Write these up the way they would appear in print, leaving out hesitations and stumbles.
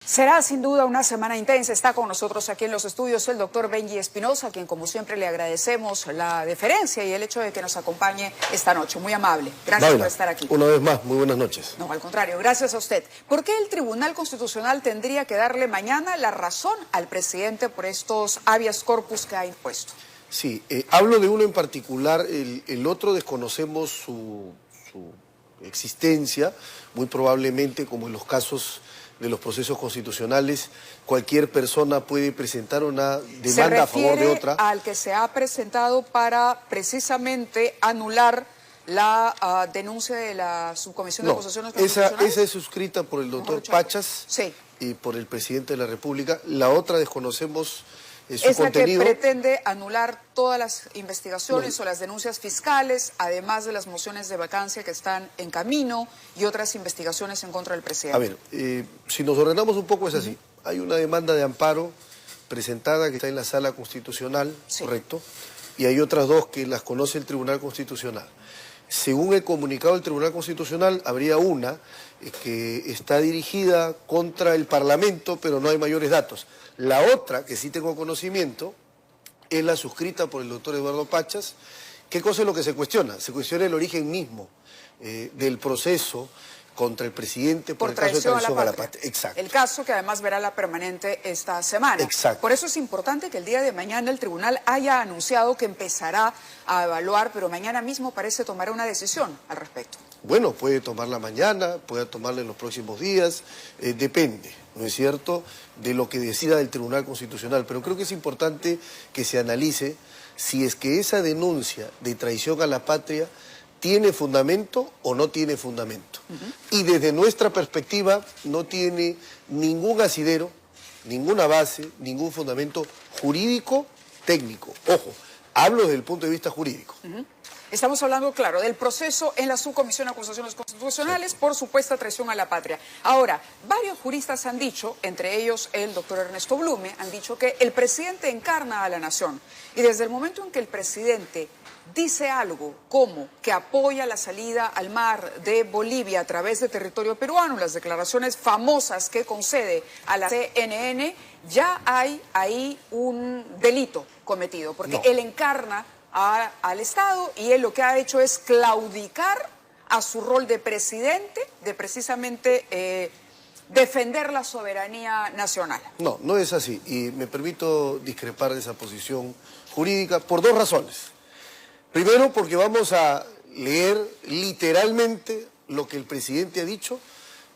Será sin duda una semana intensa. Está con nosotros aquí en los estudios el doctor Benji Espinosa, a quien como siempre le agradecemos la deferencia y el hecho de que nos acompañe esta noche. Muy amable. Gracias por estar aquí. Una vez más, muy buenas noches. No, al contrario, gracias a usted. ¿Por qué el Tribunal Constitucional tendría que darle mañana la razón al presidente por estos habeas corpus que ha impuesto? Sí, hablo de uno en particular, el otro desconocemos su existencia, muy probablemente como en los casos de los procesos constitucionales, cualquier persona puede presentar una demanda a favor de otra. Al que se ha presentado para precisamente anular la denuncia de la Subcomisión de Acusaciones Constitucionales. Esa es suscrita por el doctor Pachas y por el presidente de la República. La otra desconocemos su contenido. La que pretende anular todas las investigaciones o las denuncias fiscales, además de las mociones de vacancia que están en camino y otras investigaciones en contra del presidente. A ver, si nos ordenamos un poco es así. Hay una demanda de amparo presentada que está en la Sala Constitucional, correcto, y hay otras dos que las conoce el Tribunal Constitucional. Según el comunicado del Tribunal Constitucional, habría una que está dirigida contra el Parlamento, pero no hay mayores datos. La otra, que sí tengo conocimiento, es la suscrita por el doctor Eduardo Pachas. ¿Qué cosa es lo que se cuestiona? Se cuestiona el origen mismo del proceso contra el presidente por el caso de traición a la patria. Exacto. El caso que además verá la permanente esta semana. Exacto. Por eso es importante que el día de mañana el tribunal haya anunciado que empezará a evaluar, pero mañana mismo parece tomar una decisión al respecto. Bueno, puede tomarla mañana, puede tomarla en los próximos días, depende, ¿no es cierto?, de lo que decida el Tribunal Constitucional. Pero creo que es importante que se analice si es que esa denuncia de traición a la patria ¿tiene fundamento o no tiene fundamento? Y desde nuestra perspectiva no tiene ningún asidero, ninguna base, ningún fundamento jurídico, técnico. Ojo, hablo desde el punto de vista jurídico. Estamos hablando, claro, del proceso en la Subcomisión de Acusaciones Constitucionales por supuesta traición a la patria. Ahora, varios juristas han dicho, entre ellos el doctor Ernesto Blume, han dicho que el presidente encarna a la nación. Y desde el momento en que el presidente dice algo como que apoya la salida al mar de Bolivia a través de territorio peruano, las declaraciones famosas que concede a la CNN, ya hay ahí un delito cometido, porque él encarna al Estado y él lo que ha hecho es claudicar a su rol de presidente, de precisamente defender la soberanía nacional. No, no es así, y me permito discrepar de esa posición jurídica por dos razones. Primero, porque vamos a leer literalmente lo que el presidente ha dicho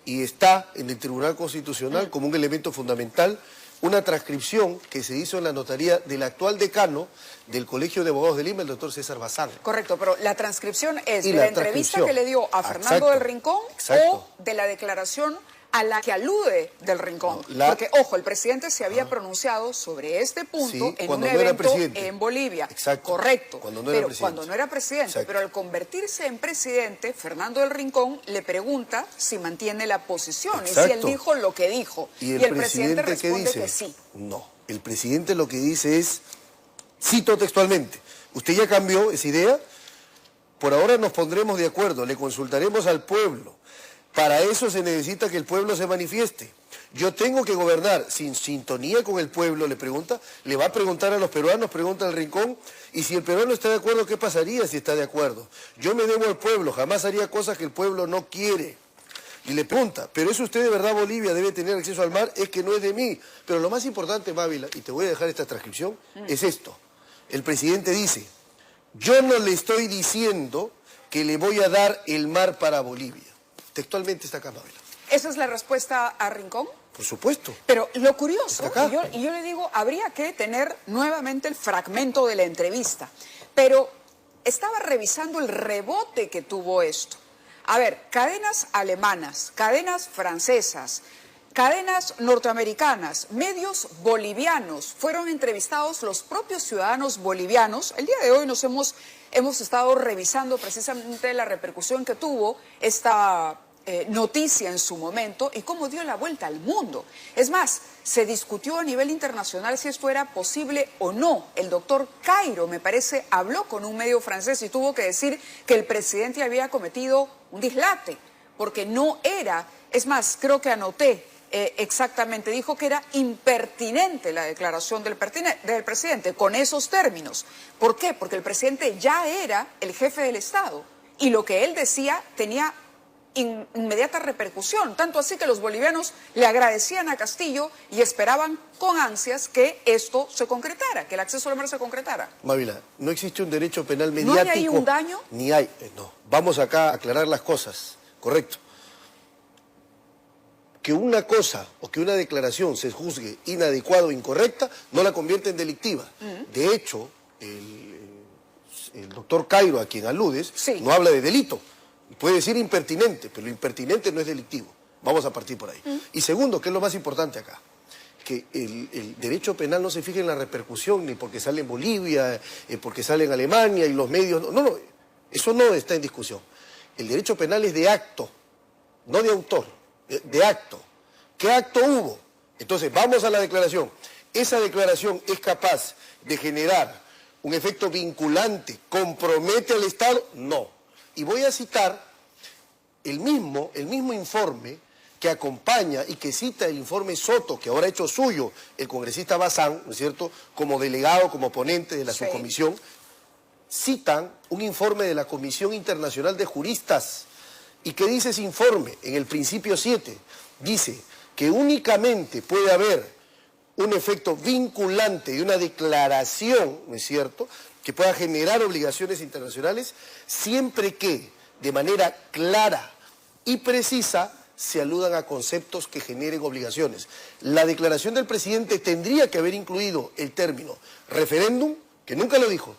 y está en el Tribunal Constitucional como un elemento fundamental, una transcripción que se hizo en la notaría del actual decano del Colegio de Abogados de Lima, el doctor César Bazán. Correcto, pero la transcripción es de la entrevista que le dio a Fernando del Rincón o de la declaración a la que alude del Rincón. Porque, ojo, el presidente se había pronunciado sobre este punto en un evento en Bolivia. Correcto, cuando no era presidente. Pero al convertirse en presidente, Fernando del Rincón le pregunta si mantiene la posición y si él dijo lo que dijo. Y el presidente responde que sí. No, el presidente lo que dice es, cito textualmente, usted ya cambió esa idea, por ahora nos pondremos de acuerdo, le consultaremos al pueblo. Para eso se necesita que el pueblo se manifieste. Yo tengo que gobernar sin sintonía con el pueblo, le pregunta, le va a preguntar a los peruanos, pregunta al Rincón, y si el peruano está de acuerdo, ¿qué pasaría si está de acuerdo? Yo me debo al pueblo, jamás haría cosas que el pueblo no quiere. Y le pregunta, ¿pero eso usted de verdad, Bolivia, debe tener acceso al mar? Es que no es de mí. Pero lo más importante, Mávila, y te voy a dejar esta transcripción, es esto. El presidente dice, yo no le estoy diciendo que le voy a dar el mar para Bolivia. Textualmente está acá, Mávila. ¿Esa es la respuesta a Rincón? Por supuesto. Pero lo curioso, y yo le digo, habría que tener nuevamente el fragmento de la entrevista, pero estaba revisando el rebote que tuvo esto. A ver, cadenas alemanas, cadenas francesas, cadenas norteamericanas, medios bolivianos, fueron entrevistados los propios ciudadanos bolivianos. El día de hoy hemos estado revisando precisamente la repercusión que tuvo esta noticia en su momento y cómo dio la vuelta al mundo. Es más, se discutió a nivel internacional si esto era posible o no. El doctor Cairo, me parece, habló con un medio francés y tuvo que decir que el presidente había cometido un dislate, porque no era, es más, creo que anoté exactamente? Dijo que era impertinente la declaración del presidente, con esos términos. ¿Por qué? Porque el presidente ya era el jefe del Estado y lo que él decía tenía inmediata repercusión, tanto así que los bolivianos le agradecían a Castillo y esperaban con ansias que esto se concretara, que el acceso al mar se concretara. Mávila, no existe un derecho penal mediático. ¿No hay ahí un daño? Ni hay, no. Vamos acá a aclarar las cosas, correcto. Que una cosa o que una declaración se juzgue inadecuada o incorrecta no la convierte en delictiva. De hecho, el doctor Cairo, a quien aludes, sí, no habla de delito. Puede decir impertinente, pero lo impertinente no es delictivo. Vamos a partir por ahí. Y segundo, que es lo más importante acá, que el derecho penal no se fija en la repercusión, ni porque sale en Bolivia, porque sale en Alemania y los medios. No, eso no está en discusión. El derecho penal es de acto, no de autor, de acto. ¿Qué acto hubo? Entonces, vamos a la declaración. ¿Esa declaración es capaz de generar un efecto vinculante, compromete al Estado? No. Y voy a citar el mismo informe que acompaña y que cita el informe Soto, que ahora ha hecho suyo el congresista Bazán, ¿no es cierto?, como delegado, como ponente de la subcomisión, citan un informe de la Comisión Internacional de Juristas. ¿Y qué dice ese informe? En el principio 7, dice que únicamente puede haber un efecto vinculante de una declaración, ¿no es cierto?, que pueda generar obligaciones internacionales, siempre que, de manera clara y precisa, se aludan a conceptos que generen obligaciones. La declaración del presidente tendría que haber incluido el término referéndum, que nunca lo dijo.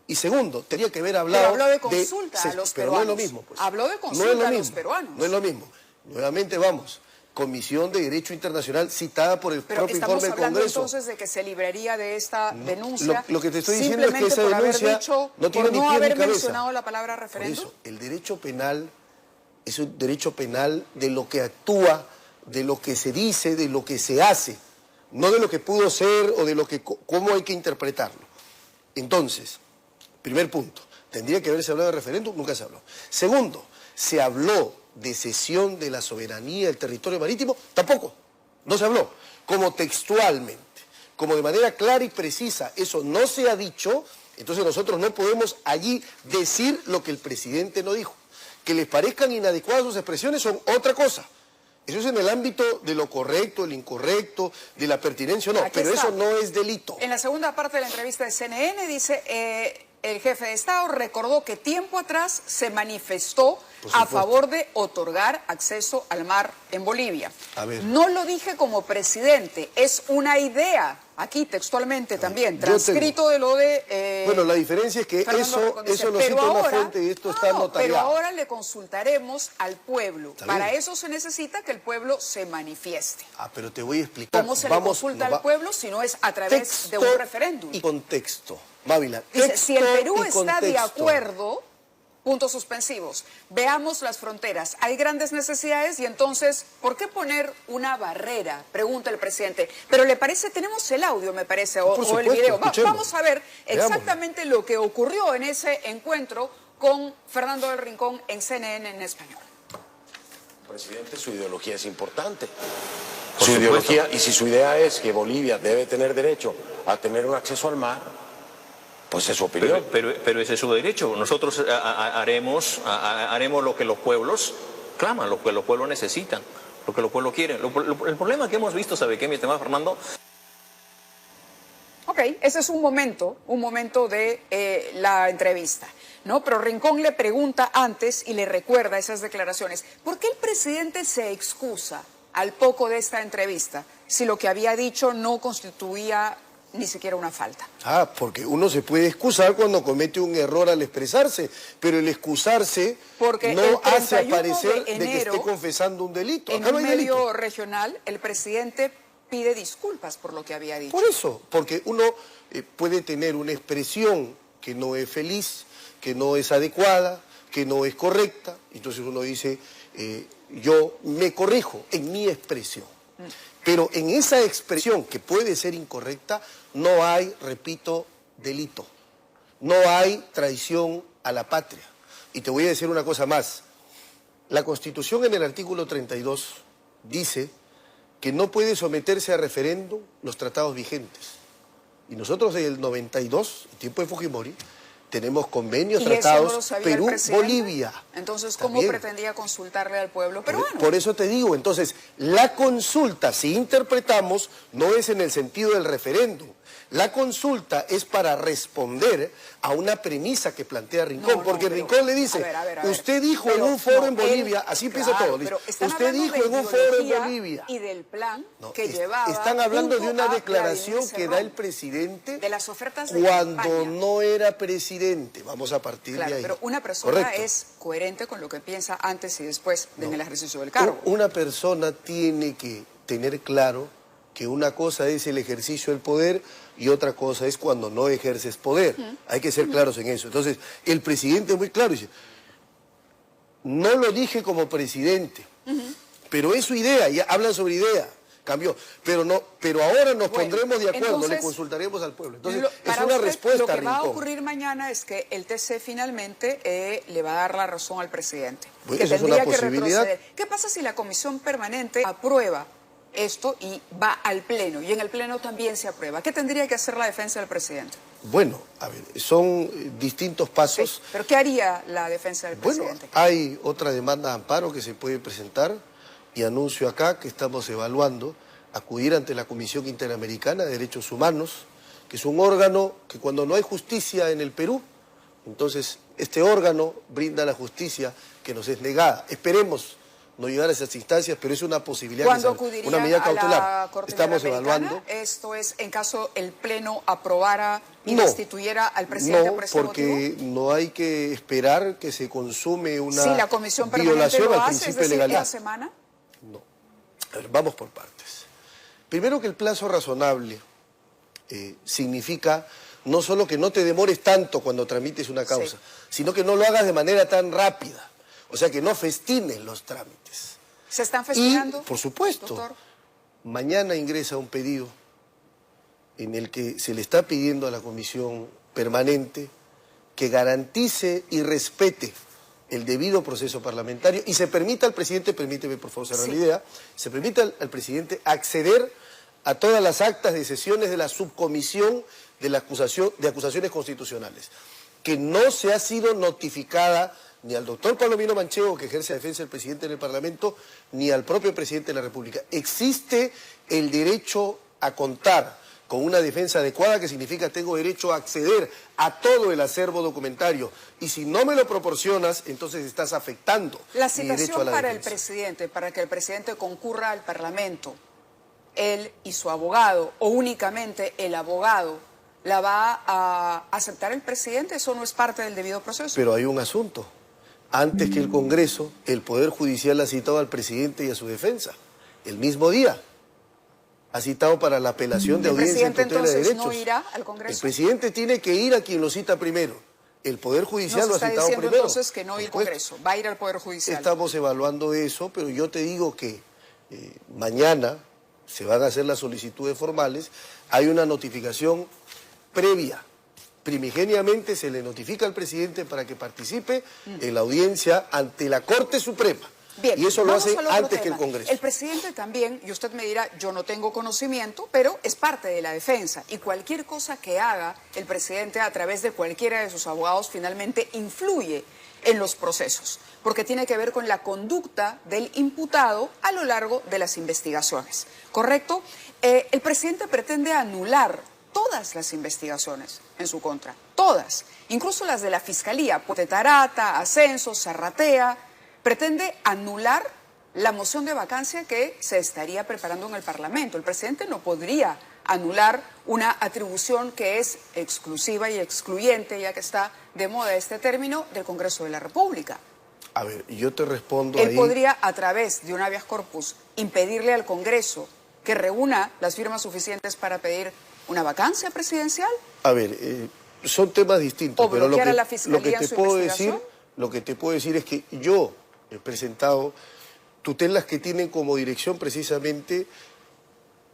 Y segundo, tendría que haber hablado... Pero habló de consulta a los peruanos. Pero no es lo mismo. Pues. Habló de consulta a los peruanos. No es lo mismo. Nuevamente vamos. Comisión de Derecho Internacional citada por el propio informe del Congreso. Pero estamos hablando entonces de que se libraría de esta denuncia. Lo que te estoy diciendo es que esa denuncia no tiene ni pie ni cabeza. Por no haber mencionado la palabra referéndum. Por eso, el derecho penal es un derecho penal de lo que actúa, de lo que se dice, de lo que se hace, no de lo que pudo ser o de lo que cómo hay que interpretarlo. Entonces, primer punto, tendría que haberse hablado de referéndum, nunca se habló. Segundo, se habló de cesión de la soberanía del territorio marítimo, tampoco, no se habló, como textualmente, como de manera clara y precisa, eso no se ha dicho, entonces nosotros no podemos allí decir lo que el presidente no dijo. Que les parezcan inadecuadas sus expresiones son otra cosa. Eso es en el ámbito de lo correcto, el incorrecto, de la pertinencia o no, pero eso no es delito. En la segunda parte de la entrevista de CNN dice, el jefe de Estado recordó que tiempo atrás se manifestó a favor de otorgar acceso al mar en Bolivia. A ver. No lo dije como presidente, es una idea, aquí textualmente también, transcrito de lo de... bueno, la diferencia es que eso lo cita una fuente y esto está notariado. Pero ahora le consultaremos al pueblo. Para eso se necesita que el pueblo se manifieste. Pero te voy a explicar. ¿Cómo se le consulta al pueblo si no es a través de un referéndum? Y contexto. Mávila, dice, si el Perú está de acuerdo, puntos suspensivos, veamos las fronteras, hay grandes necesidades y entonces, ¿por qué poner una barrera? Pregunta el presidente. Pero le parece, tenemos el audio, me parece, o el video. Vamos a ver exactamente lo que ocurrió en ese encuentro con Fernando del Rincón en CNN en español. Presidente, su ideología es importante. Su ideología, y si su idea es que Bolivia debe tener derecho a tener un acceso al mar, pues es su opinión. Pero ese es su derecho. Nosotros haremos lo que los pueblos claman, lo que los pueblos necesitan, lo que los pueblos quieren. El problema que hemos visto, ¿sabe qué, mi estimado Fernando? Ok, ese es un momento de la entrevista, ¿no? Pero Rincón le pregunta antes y le recuerda esas declaraciones. ¿Por qué el presidente se excusa al poco de esta entrevista si lo que había dicho no constituía ni siquiera una falta? Porque uno se puede excusar cuando comete un error al expresarse, pero el excusarse porque no hace aparecer de que esté confesando un delito. En un medio regional, el presidente pide disculpas por lo que había dicho. Por eso, porque uno puede tener una expresión que no es feliz, que no es adecuada, que no es correcta, entonces uno dice, yo me corrijo en mi expresión. Pero en esa expresión, que puede ser incorrecta, no hay, repito, delito. No hay traición a la patria. Y te voy a decir una cosa más. La Constitución en el artículo 32 dice que no puede someterse a referéndum los tratados vigentes. Y nosotros desde el 92, el tiempo de Fujimori, tenemos convenios, tratados, Perú, Bolivia. Entonces, ¿cómo también pretendía consultarle al pueblo peruano? Por eso te digo, entonces, la consulta, si interpretamos, no es en el sentido del referéndum. La consulta es para responder a una premisa que plantea Rincón, porque Rincón le dice, usted dijo en un foro en Bolivia, así empieza todo, usted dijo en un foro en Bolivia. Y del plan que llevaba. Están hablando de una declaración que da el presidente de las ofertas de cuando campaña. No era presidente. Vamos a partir de ahí. Pero una persona es coherente con lo que piensa antes y después en el ejercicio del cargo. Una persona tiene que tener claro que una cosa es el ejercicio del poder y otra cosa es cuando no ejerces poder. Hay que ser claros en eso. Entonces, el presidente es muy claro, dice, no lo dije como presidente, pero es su idea, ya hablan sobre idea, cambió, pero ahora nos pondremos de acuerdo, entonces, le consultaremos al pueblo. Entonces, es una respuesta, lo que va a Rincón. ocurrir mañana es que el TC finalmente le va a dar la razón al presidente. Pues que esa es tendría una que posibilidad. retroceder. ¿Qué pasa si la comisión permanente aprueba esto y va al Pleno, y en el Pleno también se aprueba? ¿Qué tendría que hacer la defensa del presidente? Bueno, a ver, son distintos pasos. Sí, ¿pero qué haría la defensa del presidente? Bueno, hay otra demanda de amparo que se puede presentar y anuncio acá que estamos evaluando acudir ante la Comisión Interamericana de Derechos Humanos, que es un órgano que cuando no hay justicia en el Perú, entonces este órgano brinda la justicia que nos es negada. Esperemos no llegar a esas instancias, pero es una posibilidad, una medida cautelar. A la Corte Estamos evaluando. Esto es en caso el Pleno aprobara y destituyera al presidente por ese motivo. Porque no hay que esperar que se consume una si la comisión violación al hace, principio de legalidad. ¿En semana? No. A ver, vamos por partes. Primero, que el plazo razonable significa no solo que no te demores tanto cuando tramites una causa, sino que no lo hagas de manera tan rápida. O sea, que no festines los trámites. ¿Se están festinando? Y, por supuesto, doctor, mañana ingresa un pedido en el que se le está pidiendo a la comisión permanente que garantice y respete el debido proceso parlamentario y se permita al presidente, permíteme por favor cerrar la idea, se permita al presidente acceder a todas las actas de sesiones de la subcomisión de acusaciones constitucionales, que no se ha sido notificada ni al doctor Palomino Manchego, que ejerce la defensa del presidente en el Parlamento, ni al propio presidente de la República. Existe el derecho a contar con una defensa adecuada, que significa tengo derecho a acceder a todo el acervo documentario. Y si no me lo proporcionas, entonces estás afectando la mi derecho citación a la para defensa. el presidente, para que el presidente concurra al Parlamento, él y su abogado, o únicamente el abogado, ¿la va a aceptar el presidente? Eso no es parte del debido proceso. Pero hay un asunto. Antes que el Congreso, el Poder Judicial ha citado al presidente y a su defensa. El mismo día ha citado para la apelación de audiencia en tutela de derechos. ¿El presidente entonces no irá al Congreso? El presidente tiene que ir a quien lo cita primero. El Poder Judicial lo ha citado primero. Entonces que no ir al Congreso, va a ir al Poder Judicial. Estamos evaluando eso, pero yo te digo que mañana se van a hacer las solicitudes formales. Hay una notificación previa. Primigeniamente se le notifica al presidente para que participe en la audiencia ante la Corte Suprema. Bien, y eso lo hace antes que el Congreso. El presidente también, y usted me dirá, yo no tengo conocimiento, pero es parte de la defensa. Y cualquier cosa que haga el presidente a través de cualquiera de sus abogados finalmente influye en los procesos, porque tiene que ver con la conducta del imputado a lo largo de las investigaciones. ¿Correcto? El presidente pretende anular todas las investigaciones en su contra, todas, incluso las de la Fiscalía, Potetarata, Ascenso, Zarratea, pretende anular la moción de vacancia que se estaría preparando en el Parlamento. El presidente no podría anular una atribución que es exclusiva y excluyente, ya que está de moda este término, del Congreso de la República. A ver, yo te respondo Él podría, a través de un habeas corpus, impedirle al Congreso que reúna las firmas suficientes para pedir una vacancia presidencial. A ver, son temas distintos, pero lo que te puedo decir es que yo he presentado tutelas que tienen como dirección precisamente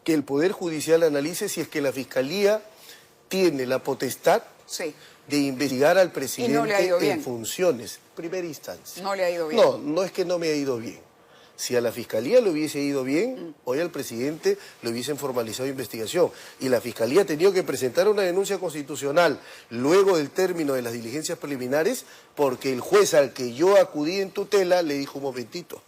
que el Poder Judicial analice si es que la Fiscalía tiene la potestad de investigar al presidente en funciones. Primera instancia. No le ha ido bien. No, no es que no me ha ido bien. Si a la Fiscalía le hubiese ido bien, hoy al presidente le hubiesen formalizado investigación. Y la Fiscalía ha tenido que presentar una denuncia constitucional luego del término de las diligencias preliminares, porque el juez al que yo acudí en tutela le dijo: un momentito,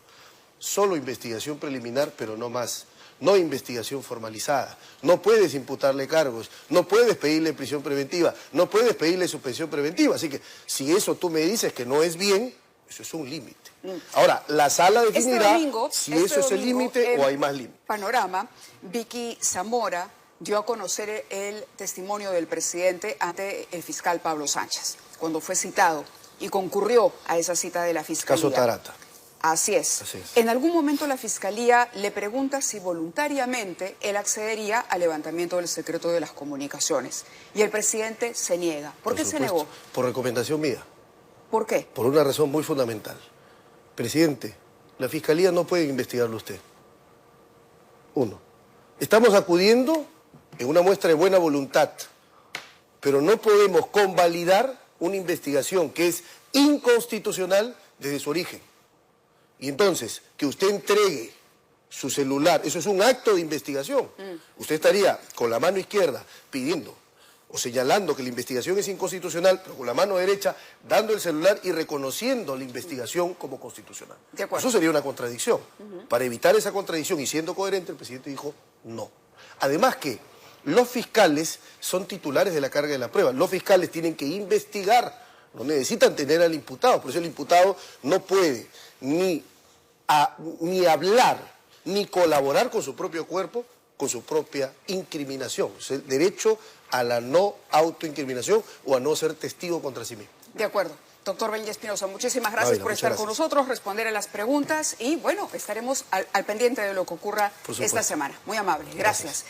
solo investigación preliminar, pero no más. No investigación formalizada. No puedes imputarle cargos, no puedes pedirle prisión preventiva, no puedes pedirle suspensión preventiva. Así que si eso tú me dices que no es bien, eso es un límite. Ahora, la sala definirá si eso es el límite o hay más límite. Panorama, Vicky Zamora dio a conocer el testimonio del presidente ante el fiscal Pablo Sánchez, cuando fue citado y concurrió a esa cita de la Fiscalía. Caso Tarata. Así es. En algún momento la Fiscalía le pregunta si voluntariamente él accedería al levantamiento del secreto de las comunicaciones. Y el presidente se niega. ¿Por qué se negó? Por recomendación mía. ¿Por qué? Por una razón muy fundamental. Presidente, la Fiscalía no puede investigarlo usted. Uno, estamos acudiendo en una muestra de buena voluntad, pero no podemos convalidar una investigación que es inconstitucional desde su origen. Y entonces, que usted entregue su celular, eso es un acto de investigación. Usted estaría con la mano izquierda pidiendo o señalando que la investigación es inconstitucional, pero con la mano derecha dando el celular y reconociendo la investigación como constitucional. De acuerdo. Eso sería una contradicción. Para evitar esa contradicción y siendo coherente, el presidente dijo no. Además que los fiscales son titulares de la carga de la prueba. Los fiscales tienen que investigar, no necesitan tener al imputado. Por eso el imputado no puede ni hablar, ni colaborar con su propio cuerpo, con su propia incriminación. Es el derecho a la no autoincriminación o a no ser testigo contra sí mismo. De acuerdo. Doctor Benji Espinosa, muchísimas gracias por estar con nosotros, responder a las preguntas y, bueno, estaremos al pendiente de lo que ocurra esta semana. Muy amable. Gracias.